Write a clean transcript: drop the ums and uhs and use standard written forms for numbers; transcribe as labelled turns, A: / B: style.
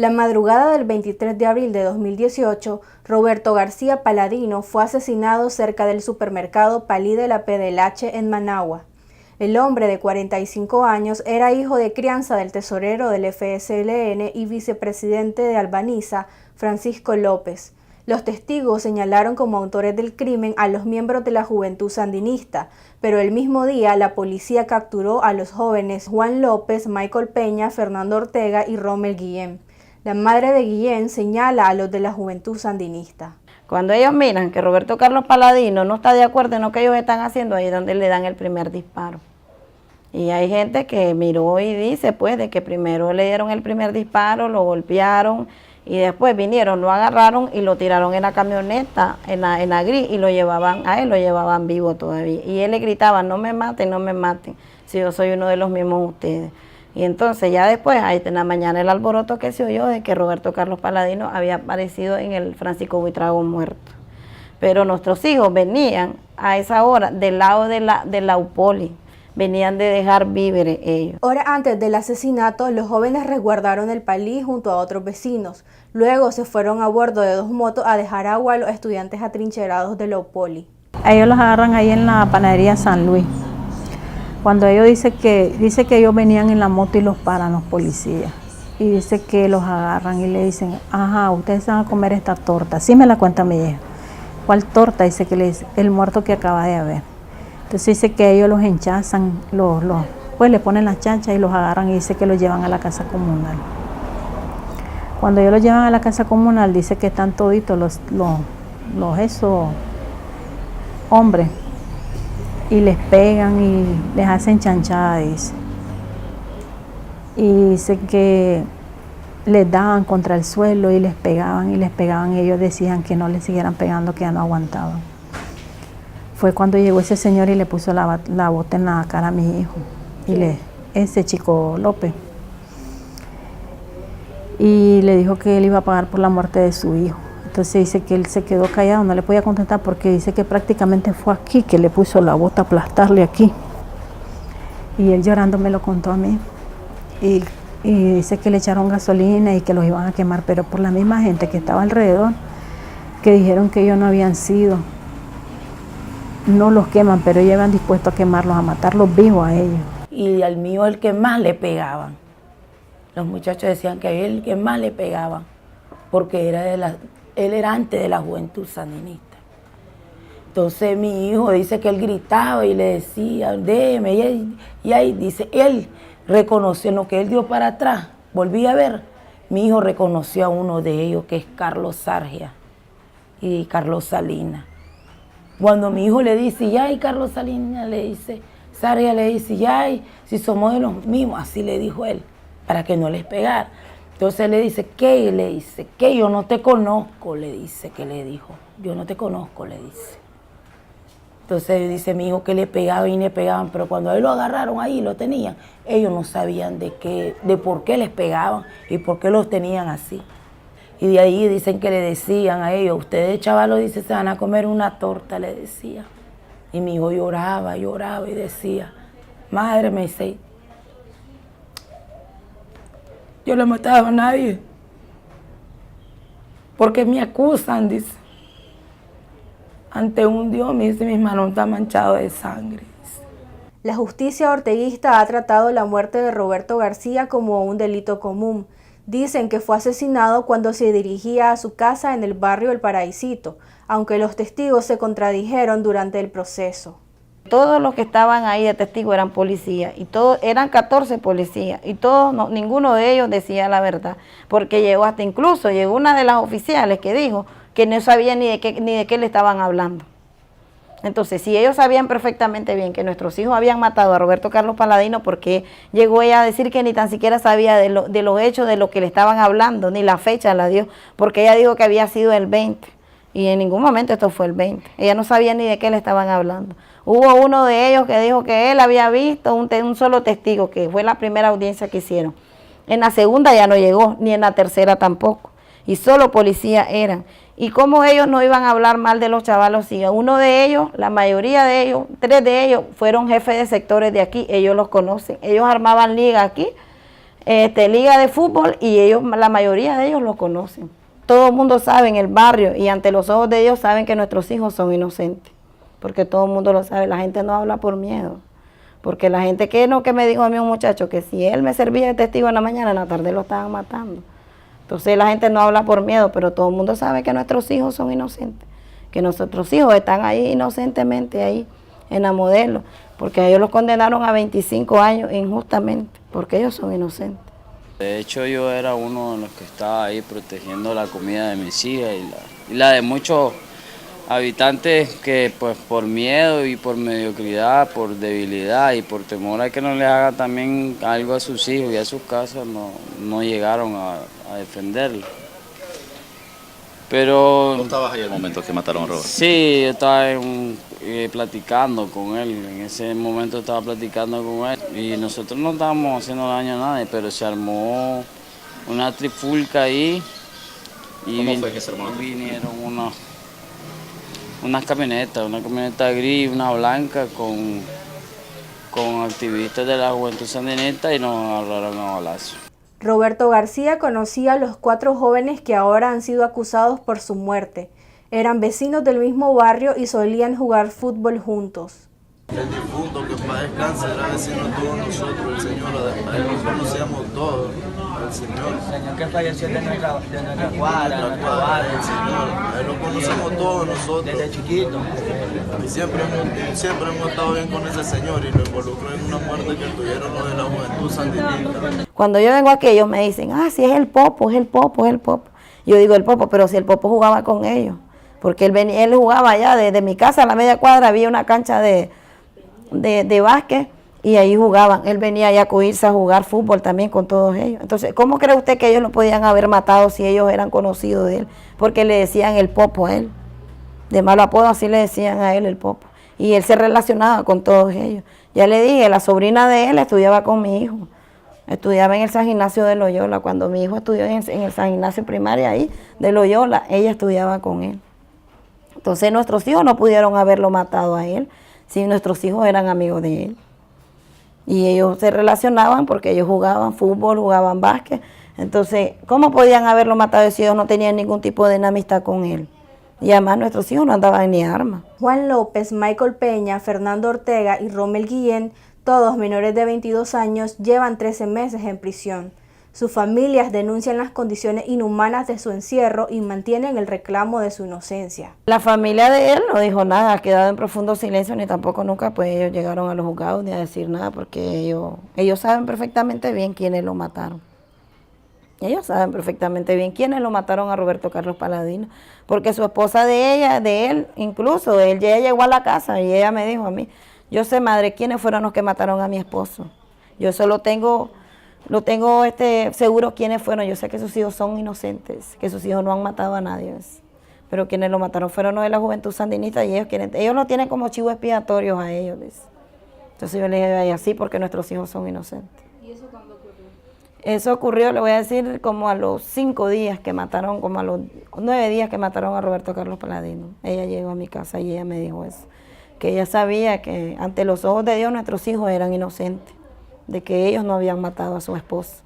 A: La madrugada del 23 de abril de 2018, Roberto García Paladino fue asesinado cerca del supermercado Palí de la PDLH en Managua. El hombre de 45 años era hijo de crianza del tesorero del FSLN y vicepresidente de Albaniza, Francisco López. Los testigos señalaron como autores del crimen a los miembros de la Juventud Sandinista, pero el mismo día la policía capturó a los jóvenes Juan López, Michael Peña, Fernando Ortega y Rommel Guillén. La madre de Guillén señala a los de la Juventud Sandinista.
B: Cuando ellos miran que Roberto Carlos Paladino no está de acuerdo en lo que ellos están haciendo, ahí es donde le dan el primer disparo. Y hay gente que miró y dice pues de que primero le dieron el primer disparo, lo golpearon y después vinieron, lo agarraron y lo tiraron en la camioneta, en la gris, y lo llevaban vivo todavía. Y él le gritaba, no me maten, si yo soy uno de los mismos ustedes. Y entonces ya después, ahí en la mañana el alboroto que se oyó de que Roberto Carlos Paladino había aparecido en el Francisco Buitrago muerto. Pero nuestros hijos venían a esa hora del lado de la UPOLI, venían de dejar víveres ellos.
A: Horas antes del asesinato, los jóvenes resguardaron el Palí junto a otros vecinos. Luego se fueron a bordo de 2 motos a dejar agua a los estudiantes atrincherados de la UPOLI.
C: Ellos los agarran ahí en la panadería San Luis. Cuando ellos dice que ellos venían en la moto y los paran los policías. Y dice que los agarran y le dicen, ajá, ustedes van a comer esta torta. Así me la cuenta mi hija. ¿Cuál torta? Dice que le dice, el muerto que acaba de haber. Entonces dice que ellos los hinchazan, pues le ponen las chanchas y los agarran y dice que los llevan a la casa comunal. Cuando ellos los llevan a la casa comunal, dice que están toditos esos hombres. Y les pegan y les hacen chanchadas, dice. Y dice que les daban contra el suelo y les pegaban y ellos decían que no les siguieran pegando, que ya no aguantaban. Fue cuando llegó ese señor y le puso la bota en la cara a mi hijo, ese chico López. Y le dijo que él iba a pagar por la muerte de su hijo. Entonces dice que él se quedó callado, no le podía contestar porque dice que prácticamente fue aquí que le puso la bota a aplastarle aquí. Y él llorando me lo contó a mí. Y dice que le echaron gasolina y que los iban a quemar, pero por la misma gente que estaba alrededor, que dijeron que ellos no habían sido. No los queman, pero ellos iban dispuestos a quemarlos, a matarlos vivos a ellos.
D: Y al mío el que más le pegaban. Los muchachos decían que a él el que más le pegaban, porque él era antes de la Juventud Sandinista. Entonces mi hijo dice que él gritaba y le decía, déjeme, y ahí dice, él reconoció en lo que él dio para atrás, volví a ver, mi hijo reconoció a uno de ellos que es Carlos Sargia y Carlos Salinas. Cuando mi hijo le dice, y Carlos Salinas le dice, Sargia le dice, si somos de los mismos, así le dijo él, para que no les pegara. Entonces él le dice, ¿qué? Le dice, ¿qué? Yo no te conozco, le dice, que le dijo. Yo no te conozco, le dice. Entonces dice mi hijo que le pegaban y le pegaban, pero cuando a él lo agarraron ahí, lo tenían, ellos no sabían de por qué les pegaban y por qué los tenían así. Y de ahí dicen que le decían a ellos, ustedes chavalos, dice, se van a comer una torta, le decía. Y mi hijo lloraba y decía, madre, me dice, yo no he matado a nadie, porque me acusan, dice. Ante un Dios, me dice, mis manos están manchadas de sangre. Dice.
A: La justicia orteguista ha tratado la muerte de Roberto García como un delito común. Dicen que fue asesinado cuando se dirigía a su casa en el barrio El Paraísito, aunque los testigos se contradijeron durante el proceso.
B: Todos los que estaban ahí de testigos eran policías, y todos eran 14 policías, y ninguno de ellos decía la verdad, porque incluso llegó una de las oficiales que dijo que no sabía ni de qué le estaban hablando. Entonces, si ellos sabían perfectamente bien que nuestros hijos habían matado a Roberto Carlos Paladino, ¿por qué llegó ella a decir que ni tan siquiera sabía de los hechos, de lo que le estaban hablando, ni la fecha la dio? Porque ella dijo que había sido el 20, y en ningún momento esto fue el 20. Ella no sabía ni de qué le estaban hablando. Hubo uno de ellos que dijo que él había visto un solo testigo, que fue la primera audiencia que hicieron. En la segunda ya no llegó, ni en la tercera tampoco. Y solo policías eran. Y cómo ellos no iban a hablar mal de los chavalos, si uno de ellos, la mayoría de ellos, 3 de ellos fueron jefes de sectores de aquí, ellos los conocen. Ellos armaban liga aquí liga de fútbol, y ellos, la mayoría de ellos lo conocen. Todo el mundo sabe en el barrio y ante los ojos de ellos saben que nuestros hijos son inocentes, porque todo el mundo lo sabe. La gente no habla por miedo, porque la gente que me dijo a mí un muchacho que si él me servía de testigo en la mañana, en la tarde lo estaban matando. Entonces la gente no habla por miedo, pero todo el mundo sabe que nuestros hijos son inocentes, que nuestros hijos están ahí inocentemente ahí en la Modelo, porque ellos los condenaron a 25 años injustamente, porque ellos son inocentes.
E: De hecho, yo era uno de los que estaba ahí protegiendo la comida de mis hijas y la de muchos habitantes que pues por miedo y por mediocridad, por debilidad y por temor a que no les haga también algo a sus hijos y a sus casas, no llegaron a defenderlo. Pero...
F: ¿Tú estabas ahí en el momento que mataron a Roberto?
E: Sí, yo estaba platicando con él, en ese momento estaba platicando con él y nosotros no estábamos haciendo daño a nadie, pero se armó una trifulca ahí y
F: ¿Cómo fue que se armó?
E: Vinieron una camioneta gris, una blanca con activistas de la Juventud Sandinista y nos agarraron a balazos.
A: Roberto García conocía a los 4 jóvenes que ahora han sido acusados por su muerte. Eran vecinos del mismo barrio y solían jugar fútbol juntos.
G: El difunto, que para descanse, era vecino de todos nosotros, el Señor, a él lo conocíamos todos, el Señor.
H: El Señor que falleció de nuestra cuadra,
G: el Señor, a él lo conocemos todos nosotros.
H: desde chiquito.
G: Y siempre hemos estado bien con ese Señor y lo involucró en una muerte que tuvieron los de la Juventud Sandinista.
B: Cuando yo vengo aquí, ellos me dicen, sí, es el Popo, es el Popo, es el Popo. Yo digo el Popo, pero si el Popo jugaba con ellos, porque él jugaba allá, desde mi casa a la media cuadra había una cancha de básquet y ahí jugaban. Él venía allá a acudirse a jugar fútbol también con todos ellos. Entonces, ¿cómo cree usted que ellos lo podían haber matado si ellos eran conocidos de él? Porque le decían el Popo a él. De malo apodo así le decían a él el Popo. Y él se relacionaba con todos ellos. Ya le dije, la sobrina de él estudiaba con mi hijo. Estudiaba en el San Ignacio de Loyola. Cuando mi hijo estudió en el San Ignacio primaria ahí de Loyola, ella estudiaba con él. Entonces nuestros hijos no pudieron haberlo matado a él si nuestros hijos eran amigos de él. Y ellos se relacionaban porque ellos jugaban fútbol, jugaban básquet. Entonces, ¿cómo podían haberlo matado si ellos no tenían ningún tipo de amistad con él? Y además nuestros hijos no andaban ni armas.
A: Juan López, Michael Peña, Fernando Ortega y Rommel Guillén, todos menores de 22 años, llevan 13 meses en prisión. Sus familias denuncian las condiciones inhumanas de su encierro y mantienen el reclamo de su inocencia.
B: La familia de él no dijo nada, ha quedado en profundo silencio, ni tampoco nunca pues ellos llegaron a los juzgados ni a decir nada, porque ellos saben perfectamente bien quiénes lo mataron. Ellos saben perfectamente bien quiénes lo mataron a Roberto Carlos Paladino, porque su esposa de él, incluso, ella llegó a la casa y ella me dijo a mí, yo sé, madre, quiénes fueron los que mataron a mi esposo. Yo solo tengo seguro quiénes fueron. Yo sé que sus hijos son inocentes, que sus hijos no han matado a nadie, ¿ves? Pero quienes lo mataron fueron los de la Juventud Sandinista y ellos lo tienen como chivos expiatorios a ellos, ¿ves? Entonces yo le dije, así porque nuestros hijos son inocentes. ¿Y eso cuándo ocurrió? Eso ocurrió, le voy a decir, como a los 5 días que mataron, como a los 9 días que mataron a Roberto Carlos Paladino. Ella llegó a mi casa y ella me dijo eso, que ella sabía que ante los ojos de Dios nuestros hijos eran inocentes, de que ellos no habían matado a su esposo.